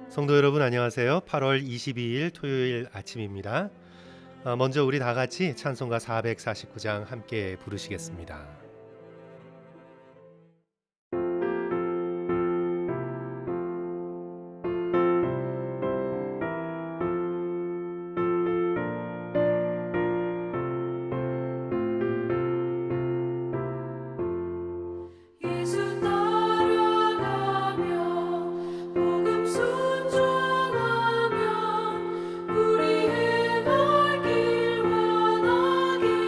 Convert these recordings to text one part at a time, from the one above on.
성도 여러분 안녕하세요. 8월 22일 토요일 아침입니다. 먼저 우리 다 같이 찬송가 449장 함께 부르시겠습니다. 예수 따라가며 복음 순종하며 우리 행할 길 원하겠네.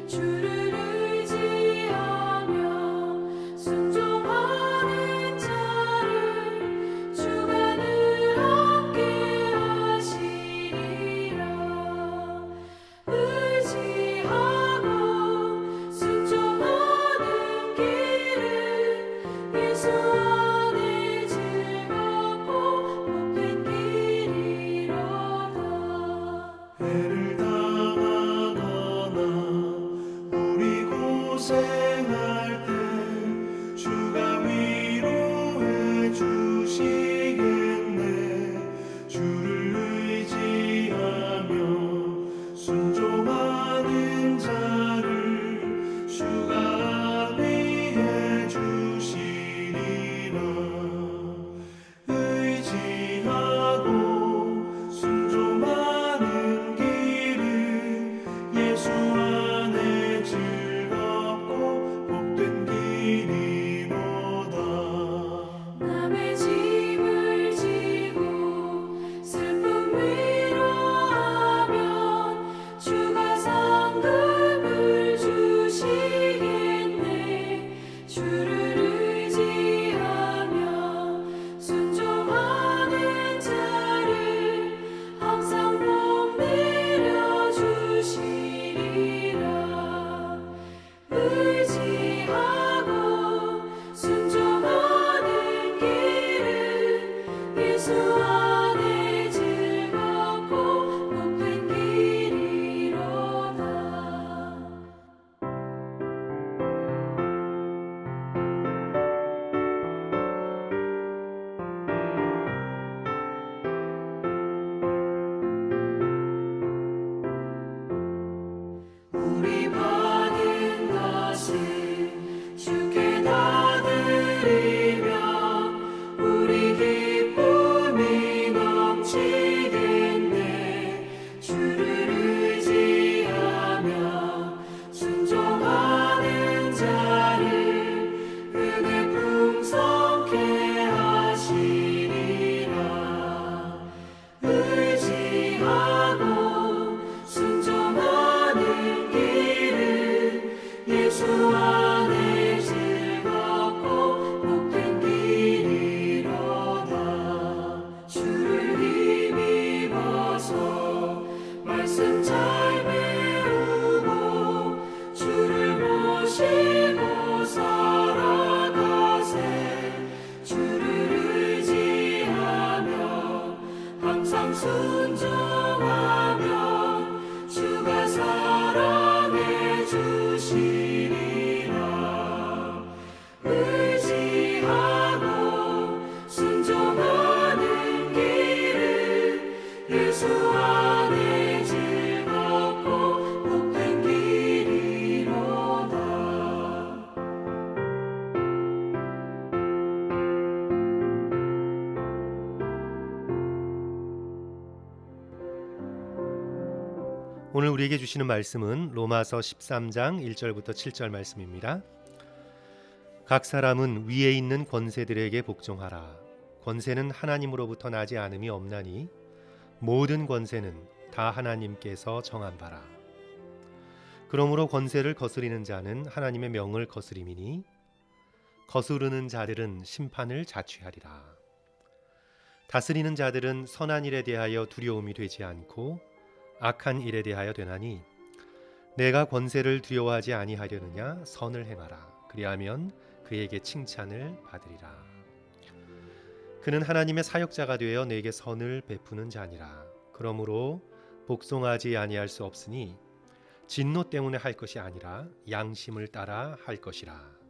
주를 의지하며 순종하는 자를 주가 늘 함께 하시리라. 의지하고 순종하는 길은 예수 안에 즐겁고 복된 길이로다. 해를 당하거나 우리 고생할 때 주가 위로해 주시겠네. 주를 의지하며 순종하는 자를 주가 안위해 주시리라. 의지하고 순종하는 길은 예수 안에 즐겁고 복된 길이로다. 남의 짐을 지고 슬픔 위로하면 주가 상급을 주시겠네. 주를 의지하며 순종하는 자를 항상 복 내려 주시리라. 의지하고 순종하는 길은 예수 안에 즐겁고 복된 길이로다. 우리 받은 것을 주께 다 드리며 우리 기쁨이 넘치겠네. 주를 의지하며 순종하는 자를 은혜 풍성케 하시리라. 의지하고 순종하는 길은 예수 안에 즐겁고 복된 길이로다. 주를 힘입어서 말씀 잘 배우고 주를 모시고 살아가세. 주를 의지하며 항상 순종하면 주가 사랑해 주시리라. 의지하고 순종하는 길은 예수 안에 즐겁고 복된 길이로다. 오늘 우리에게 주시는 말씀은 로마서 13장 1절부터 7절 말씀입니다. 각 사람은 위에 있는 권세들에게 복종하라. 권세는 하나님으로부터 나지 않음이 없나니 모든 권세는 다 하나님께서 정한 바라. 그러므로 권세를 거스리는 자는 하나님의 명을 거스림이니 거스르는 자들은 심판을 자취하리라. 다스리는 자들은 선한 일에 대하여 두려움이 되지 않고 악한 일에 대하여 되나니 내가 권세를 두려워하지 아니하려느냐? 선을 행하라. 그리하면 그에게 칭찬을 받으리라. 그는 하나님의 사역자가 되어 내게 선을 베푸는 자니라. 그러므로 복종하지 아니할 수 없으니 진노 때문에 할 것이 아니라 양심을 따라 할 것이라.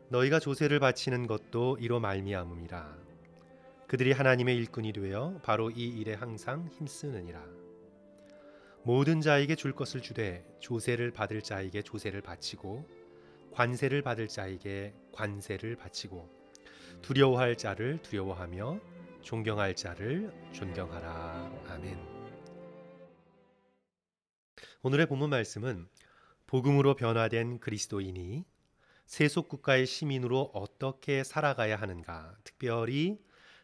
너희가 조세를 바치는 것도 이로 말미암음이라. 그들이 하나님의 일꾼이 되어 바로 이 일에 항상 힘쓰느니라. 모든 자에게 줄 것을 주되 조세를 받을 자에게 조세를 바치고 관세를 받을 자에게 관세를 바치고 두려워할 자를 두려워하며 존경할 자를 존경하라. 아멘. 오늘의 본문 말씀은 복음으로 변화된 그리스도인이 세속 국가의 시민으로 어떻게 살아가야 하는가, 특별히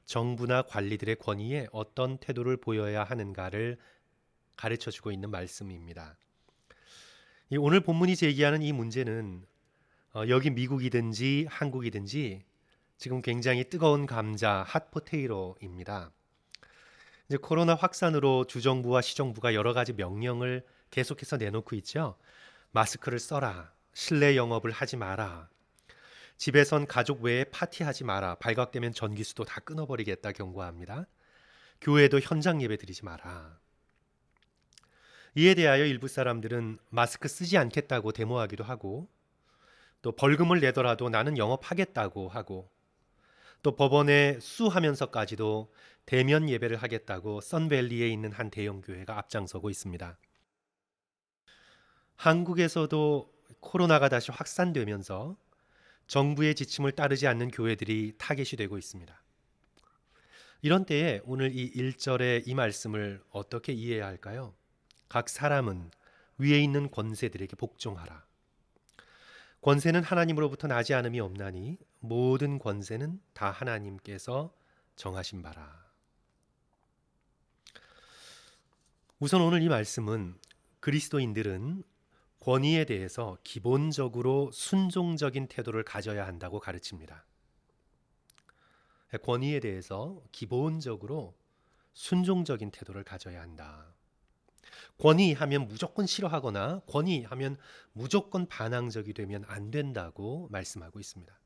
정부나 관리들의 권위에 어떤 태도를 보여야 하는가를 가르쳐주고 있는 말씀입니다. 오늘 본문이 제기하는 이 문제는 여기 미국이든지 한국이든지 지금 굉장히 뜨거운 감자, 핫포테이로입니다. 이제 코로나 확산으로 주정부와 시정부가 여러 가지 명령을 계속해서 내놓고 있죠. 마스크를 써라, 실내 영업을 하지 마라, 집에선 가족 외에 파티하지 마라, 발각되면 전기수도 다 끊어버리겠다 경고합니다. 교회도 현장 예배 드리지 마라. 이에 대하여 일부 사람들은 마스크 쓰지 않겠다고 데모하기도 하고, 또 벌금을 내더라도 나는 영업하겠다고 하고, 또 법원에 수하면서까지도 대면 예배를 하겠다고 선밸리에 있는 한 대형 교회가 앞장서고 있습니다. 한국에서도 코로나가 다시 확산되면서 정부의 지침을 따르지 않는 교회들이 타겟이 되고 있습니다. 이런 때에 오늘 이 1절의 이 말씀을 어떻게 이해해야 할까요? 각 사람은 위에 있는 권세들에게 복종하라. 권세는 하나님으로부터 나지 않음이 없나니 모든 권세는 다 하나님께서 정하신 바라. 우선 오늘 이 말씀은 그리스도인들은 권위에 대해서 기본적으로 순종적인 태도를 가져야 한다고 가르칩니다. 권위에 대해서 기본적으로 순종적인 태도를 가져야 한다. 권위하면 무조건 싫어하거나 권위하면 무조건 반항적이 되면 안 된다고 말씀하고 있습니다.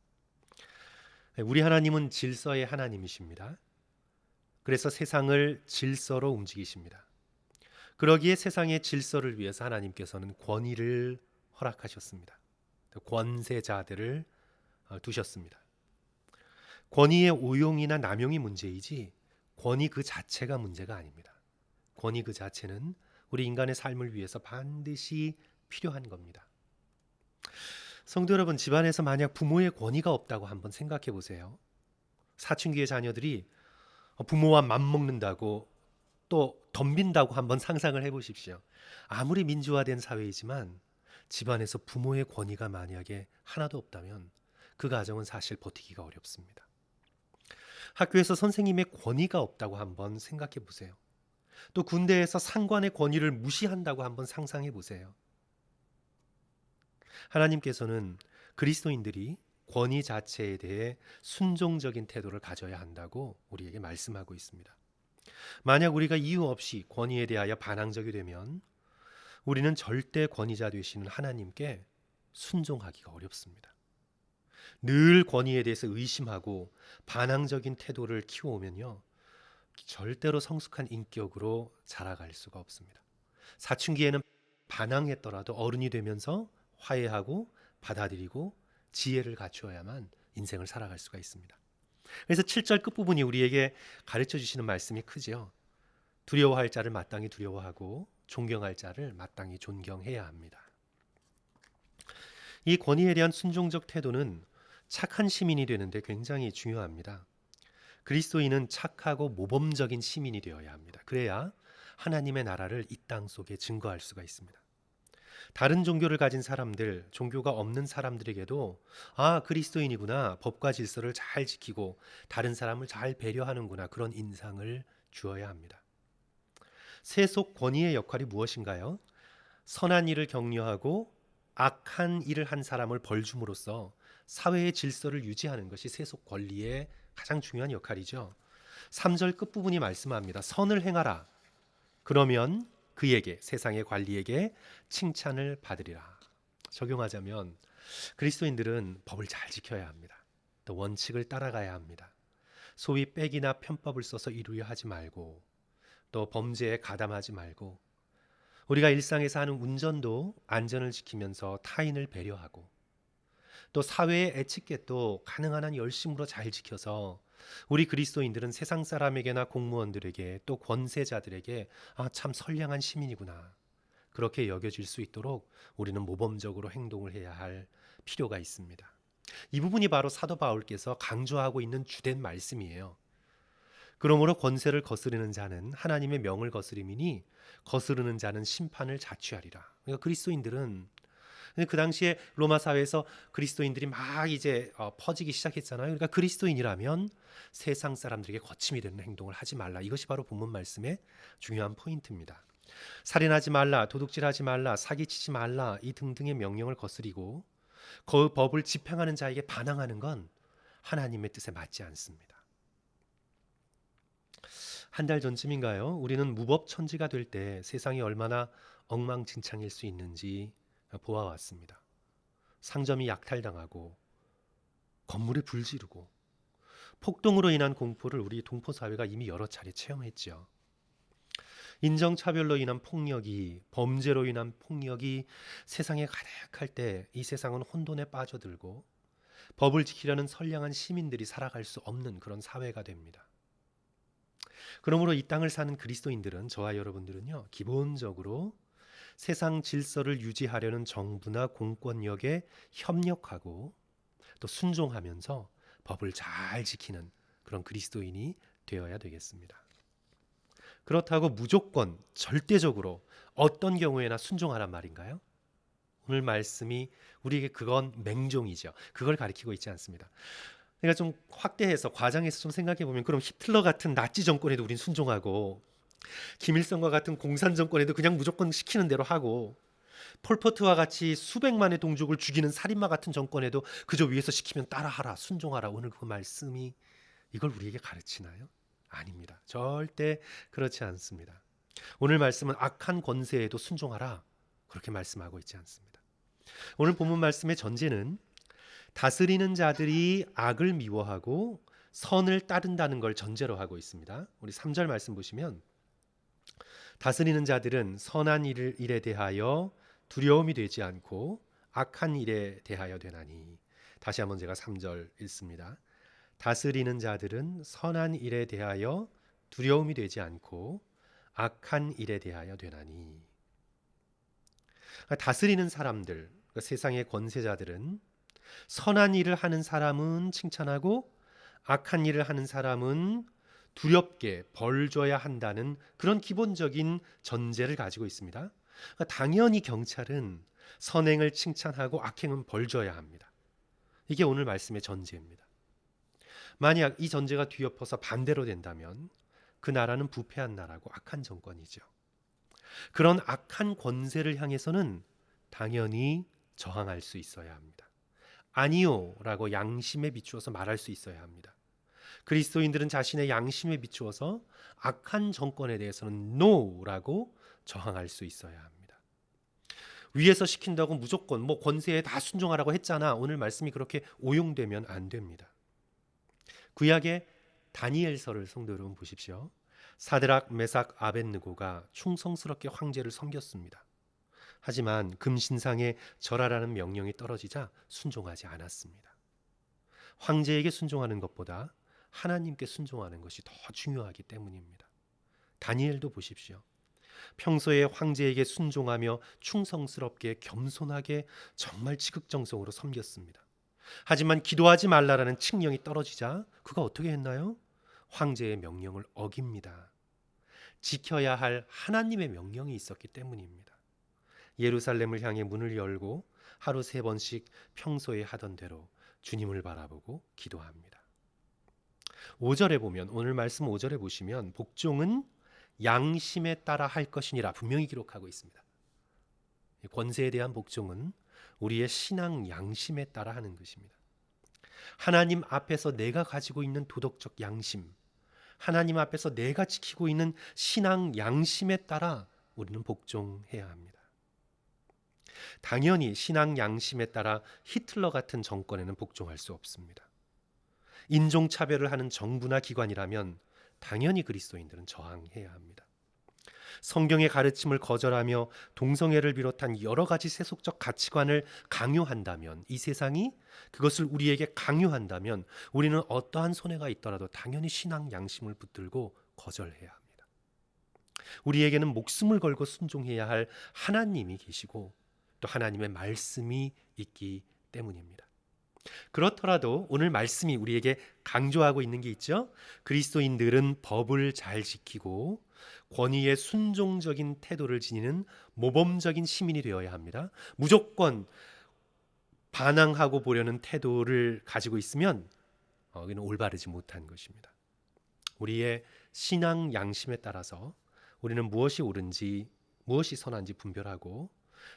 우리 하나님은 질서의 하나님이십니다. 그래서 세상을 질서로 움직이십니다. 그러기에 세상의 질서를 위해서 하나님께서는 권위를 허락하셨습니다. 권세자들을 두셨습니다. 권위의 오용이나 남용이 문제이지 권위 그 자체가 문제가 아닙니다. 권위 그 자체는 우리 인간의 삶을 위해서 반드시 필요한 겁니다. 성도 여러분, 집안에서 만약 부모의 권위가 없다고 한번 생각해 보세요. 사춘기의 자녀들이 부모와 맘먹는다고 또 덤빈다고 한번 상상을 해보십시오. 아무리 민주화된 사회이지만 집안에서 부모의 권위가 만약에 하나도 없다면 그 가정은 사실 버티기가 어렵습니다. 학교에서 선생님의 권위가 없다고 한번 생각해 보세요. 또 군대에서 상관의 권위를 무시한다고 한번 상상해 보세요. 하나님께서는 그리스도인들이 권위 자체에 대해 순종적인 태도를 가져야 한다고 우리에게 말씀하고 있습니다. 만약 우리가 이유 없이 권위에 대하여 반항적이 되면 우리는 절대 권위자 되시는 하나님께 순종하기가 어렵습니다. 늘 권위에 대해서 의심하고 반항적인 태도를 키워오면요, 절대로 성숙한 인격으로 자라갈 수가 없습니다. 사춘기에는 반항했더라도 어른이 되면서 화해하고 받아들이고 지혜를 갖추어야만 인생을 살아갈 수가 있습니다. 그래서 7절 끝부분이 우리에게 가르쳐 주시는 말씀이 크죠. 두려워할 자를 마땅히 두려워하고 존경할 자를 마땅히 존경해야 합니다. 이 권위에 대한 순종적 태도는 착한 시민이 되는데 굉장히 중요합니다. 그리스도인은 착하고 모범적인 시민이 되어야 합니다. 그래야 하나님의 나라를 이 땅 속에 증거할 수가 있습니다. 다른 종교를 가진 사람들, 종교가 없는 사람들에게도 그리스도인이구나, 법과 질서를 잘 지키고 다른 사람을 잘 배려하는구나, 그런 인상을 주어야 합니다. 세속 권위의 역할이 무엇인가요? 선한 일을 격려하고 악한 일을 한 사람을 벌줌으로써 사회의 질서를 유지하는 것이 세속 권리의 가장 중요한 역할이죠. 3절 끝부분이 말씀합니다. 선을 행하라. 그러면 그에게 세상의 관리에게 칭찬을 받으리라. 적용하자면 그리스도인들은 법을 잘 지켜야 합니다. 또 원칙을 따라가야 합니다. 소위 빼기나 편법을 써서 이루려 하지 말고 또 범죄에 가담하지 말고 우리가 일상에서 하는 운전도 안전을 지키면서 타인을 배려하고 또 사회의 에티켓도 가능한 한 열심으로 잘 지켜서 우리 그리스도인들은 세상 사람에게나 공무원들에게 또 권세자들에게 참 선량한 시민이구나 그렇게 여겨질 수 있도록 우리는 모범적으로 행동을 해야 할 필요가 있습니다. 이 부분이 바로 사도 바울께서 강조하고 있는 주된 말씀이에요. 그러므로 권세를 거스르는 자는 하나님의 명을 거스림이니 거스르는 자는 심판을 자취하리라. 그러니까 그리스도인들은 그 당시에 로마 사회에서 그리스도인들이 막 이제 퍼지기 시작했잖아요. 그러니까 그리스도인이라면 세상 사람들에게 거침이 되는 행동을 하지 말라. 이것이 바로 본문 말씀의 중요한 포인트입니다. 살인하지 말라, 도둑질하지 말라, 사기치지 말라 이 등등의 명령을 거스리고 그 법을 집행하는 자에게 반항하는 건 하나님의 뜻에 맞지 않습니다. 한 달 전쯤인가요? 우리는 무법천지가 될 때 세상이 얼마나 엉망진창일 수 있는지 보아왔습니다. 상점이 약탈당하고 건물에 불 지르고 폭동으로 인한 공포를 우리 동포사회가 이미 여러 차례 체험했죠. 인종차별로 인한 폭력이, 범죄로 인한 폭력이 세상에 가득할 때 이 세상은 혼돈에 빠져들고 법을 지키려는 선량한 시민들이 살아갈 수 없는 그런 사회가 됩니다. 그러므로 이 땅을 사는 그리스도인들은, 저와 여러분들은요, 기본적으로 세상 질서를 유지하려는 정부나 공권력에 협력하고 또 순종하면서 법을 잘 지키는 그런 그리스도인이 되어야 되겠습니다. 그렇다고 무조건 절대적으로 어떤 경우에나 순종하란 말인가요? 오늘 말씀이 우리에게 그건 맹종이죠. 그걸 가리키고 있지 않습니다. 그러니까 좀 확대해서 과장해서 좀 생각해 보면, 그럼 히틀러 같은 나치 정권에도 우린 순종하고 김일성과 같은 공산 정권에도 그냥 무조건 시키는 대로 하고 폴포트와 같이 수백만의 동족을 죽이는 살인마 같은 정권에도 그저 위에서 시키면 따라하라, 순종하라. 오늘 그 말씀이 이걸 우리에게 가르치나요? 아닙니다. 절대 그렇지 않습니다. 오늘 말씀은 악한 권세에도 순종하라 그렇게 말씀하고 있지 않습니다. 오늘 본문 말씀의 전제는 다스리는 자들이 악을 미워하고 선을 따른다는 걸 전제로 하고 있습니다. 우리 3절 말씀 보시면 다스리는 자들은 선한 일에 대하여 두려움이 되지 않고 악한 일에 대하여 되나니. 다시 한번 제가 3절 읽습니다. 다스리는 자들은 선한 일에 대하여 두려움이 되지 않고 악한 일에 대하여 되나니. 그러니까 다스리는 사람들, 그러니까 세상의 권세자들은 선한 일을 하는 사람은 칭찬하고 악한 일을 하는 사람은 두렵게 벌 줘야 한다는 그런 기본적인 전제를 가지고 있습니다. 그러니까 당연히 경찰은 선행을 칭찬하고 악행은 벌 줘야 합니다. 이게 오늘 말씀의 전제입니다. 만약 이 전제가 뒤엎어서 반대로 된다면 그 나라는 부패한 나라고 악한 정권이죠. 그런 악한 권세를 향해서는 당연히 저항할 수 있어야 합니다. 아니요 라고 양심에 비추어서 말할 수 있어야 합니다. 그리스도인들은 자신의 양심에 비추어서 악한 정권에 대해서는 no 라고 저항할 수 있어야 합니다. 위에서 시킨다고 무조건 권세에 다 순종하라고 했잖아. 오늘 말씀이 그렇게 오용되면 안 됩니다. 구약의 다니엘서를 성도 여러분 보십시오. 사드락, 메삭, 아벳느고가 충성스럽게 황제를 섬겼습니다. 하지만 금신상에 절하라는 명령이 떨어지자 순종하지 않았습니다. 황제에게 순종하는 것보다 하나님께 순종하는 것이 더 중요하기 때문입니다. 다니엘도 보십시오. 평소에 황제에게 순종하며 충성스럽게 겸손하게 정말 지극정성으로 섬겼습니다. 하지만 기도하지 말라라는 칙령이 떨어지자 그가 어떻게 했나요? 황제의 명령을 어깁니다. 지켜야 할 하나님의 명령이 있었기 때문입니다. 예루살렘을 향해 문을 열고 하루 3번씩 평소에 하던 대로 주님을 바라보고 기도합니다. 5절에 보면, 오늘 말씀 5절에 보시면 복종은 양심에 따라 할 것이니라 분명히 기록하고 있습니다. 권세에 대한 복종은 우리의 신앙 양심에 따라 하는 것입니다. 하나님 앞에서 내가 가지고 있는 도덕적 양심, 하나님 앞에서 내가 지키고 있는 신앙 양심에 따라 우리는 복종해야 합니다. 당연히 신앙 양심에 따라 히틀러 같은 정권에는 복종할 수 없습니다. 인종차별을 하는 정부나 기관이라면 당연히 그리스도인들은 저항해야 합니다. 성경의 가르침을 거절하며 동성애를 비롯한 여러 가지 세속적 가치관을 강요한다면, 이 세상이 그것을 우리에게 강요한다면 우리는 어떠한 손해가 있더라도 당연히 신앙 양심을 붙들고 거절해야 합니다. 우리에게는 목숨을 걸고 순종해야 할 하나님이 계시고 또 하나님의 말씀이 있기 때문입니다. 그렇더라도 오늘 말씀이 우리에게 강조하고 있는 게 있죠. 그리스도인들은 법을 잘 지키고 권위에 순종적인 태도를 지니는 모범적인 시민이 되어야 합니다. 무조건 반항하고 보려는 태도를 가지고 있으면 이는 올바르지 못한 것입니다. 우리의 신앙 양심에 따라서 우리는 무엇이 옳은지 무엇이 선한지 분별하고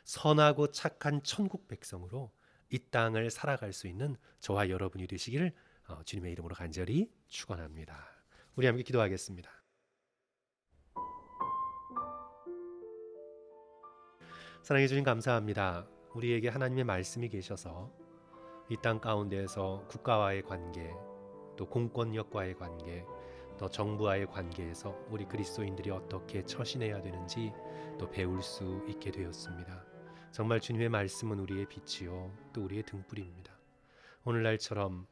선하고 착한 천국 백성으로 이 땅을 살아갈 수 있는 저와 여러분이 되시기를 주님의 이름으로 간절히 축원합니다. 우리 함께 기도하겠습니다. 사랑해 주님 감사합니다. 우리에게 하나님의 말씀이 계셔서 이 땅 가운데에서 국가와의 관계, 또 공권력과의 관계, 또 정부와의 관계에서 우리 그리스도인들이 어떻게 처신해야 되는지 또 배울 수 있게 되었습니다. 정말 주님의 말씀은 우리의 빛이요 또 우리의 등불입니다. 오늘날처럼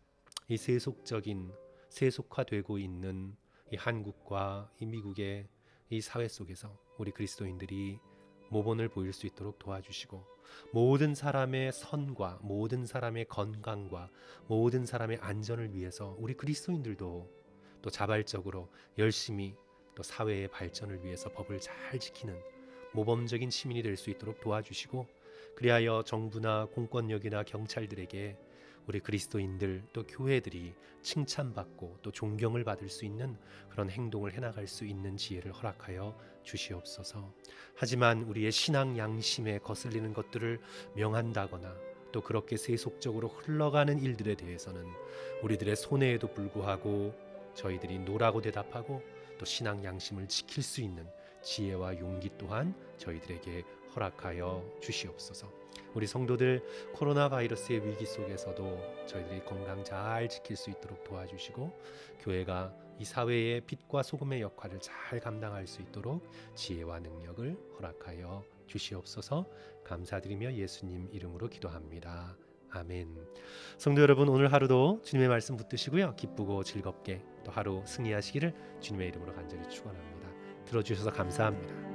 이 세속화되고 있는 이 한국과 이 미국의 이 사회 속에서 우리 그리스도인들이 모본을 보일 수 있도록 도와주시고 모든 사람의 선과 모든 사람의 건강과 모든 사람의 안전을 위해서 우리 그리스도인들도 또 자발적으로 열심히 또 사회의 발전을 위해서 법을 잘 지키는 모범적인 시민이 될 수 있도록 도와주시고 그리하여 정부나 공권력이나 경찰들에게 우리 그리스도인들 또 교회들이 칭찬받고 또 존경을 받을 수 있는 그런 행동을 해나갈 수 있는 지혜를 허락하여 주시옵소서. 하지만 우리의 신앙 양심에 거슬리는 것들을 명한다거나 또 그렇게 세속적으로 흘러가는 일들에 대해서는 우리들의 손해에도 불구하고 저희들이 노라고 대답하고 또 신앙 양심을 지킬 수 있는 지혜와 용기 또한 저희들에게 허락하여 주시옵소서. 우리 성도들 코로나 바이러스의 위기 속에서도 저희들이 건강 잘 지킬 수 있도록 도와주시고 교회가 이 사회의 빛과 소금의 역할을 잘 감당할 수 있도록 지혜와 능력을 허락하여 주시옵소서. 감사드리며 예수님 이름으로 기도합니다. 아멘. 성도 여러분, 오늘 하루도 주님의 말씀 붙드시고요, 기쁘고 즐겁게 또 하루 승리하시기를 주님의 이름으로 간절히 축원합니다. 들어주셔서 감사합니다.